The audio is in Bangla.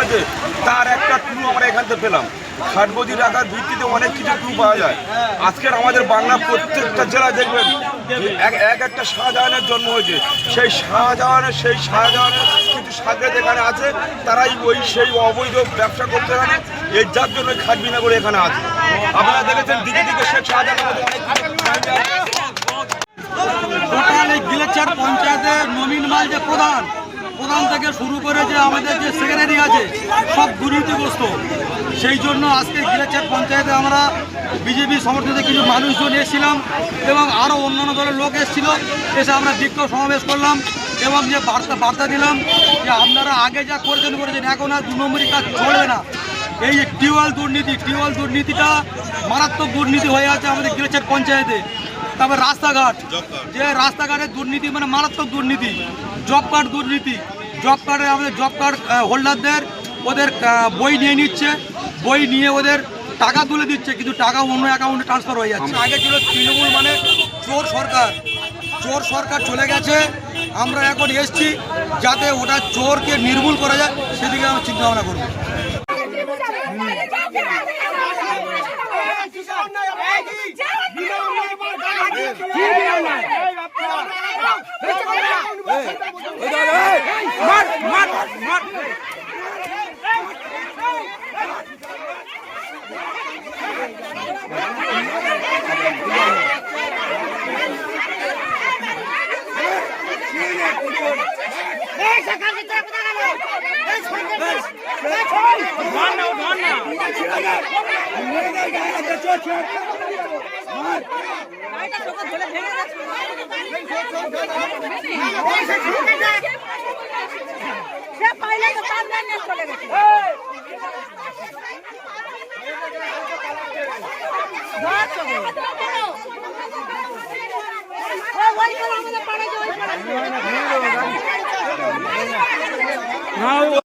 আছে তার একটা ক্লু আমরা এখান থেকে পেলাম। খাটবদি রাখার ভিত্তিতে অনেক কিছু ক্লু পাওয়া যায়। আজকের আমাদের বাংলা প্রত্যেকটা জেলায় দেখবেন এক একটা শাহজাহানের জন্ম হয়েছে। সেই শাহজাহানের কিছু সাগরেদ এখানে আছে, তারাই সেই অবৈধ ব্যবসা করতে জানে। এর যার জন্য খাটবিনগর এখানে আছে। আপনারা দেখেছেন দিকে দিকে শেখ শাহজাহানের মধ্যে টোটাল এই গিলেচার পঞ্চায়েতের নবীন মাল যে প্রধান থেকে শুরু করে যে আমাদের যে সেক্রেটারি আছে সব দুর্নীতিগ্রস্ত। সেই জন্য আজকে গিলেচার পঞ্চায়েতে আমরা বিজেপি সমর্থিত কিছু মানুষজন এসেছিলাম এবং আরও অন্যান্য দলের লোক এসেছিল। এসে আমরা বিক্ষোভ সমাবেশ করলাম এবং যে বার্তা দিলাম যে আপনারা আগে যা করেছেন এখন আর 2 নম্বরই কাজ চলবে না। এই যে টিউবওয়েল দুর্নীতিটা মারাত্মক দুর্নীতি হয়ে আছে আমাদের গিলেচার পঞ্চায়েতে। তারপর রাস্তাঘাটের দুর্নীতি মানে মারাত্মক দুর্নীতি। জব কার্ডে আমাদের জব কার্ড হোল্ডারদের ওদের বই নিয়ে নিচ্ছে, বই নিয়ে ওদের টাকা তুলে দিচ্ছে, কিন্তু টাকা অন্য অ্যাকাউন্টে ট্রান্সফার হয়ে যাচ্ছে। আগে ছিল তৃণমূল মানে চোর সরকার চলে গেছে। আমরা এখন এসছি যাতে ওটা চোরকে নির্মূল করা যায়, সেদিকে আমরা চিন্তা ভাবনা করবো। না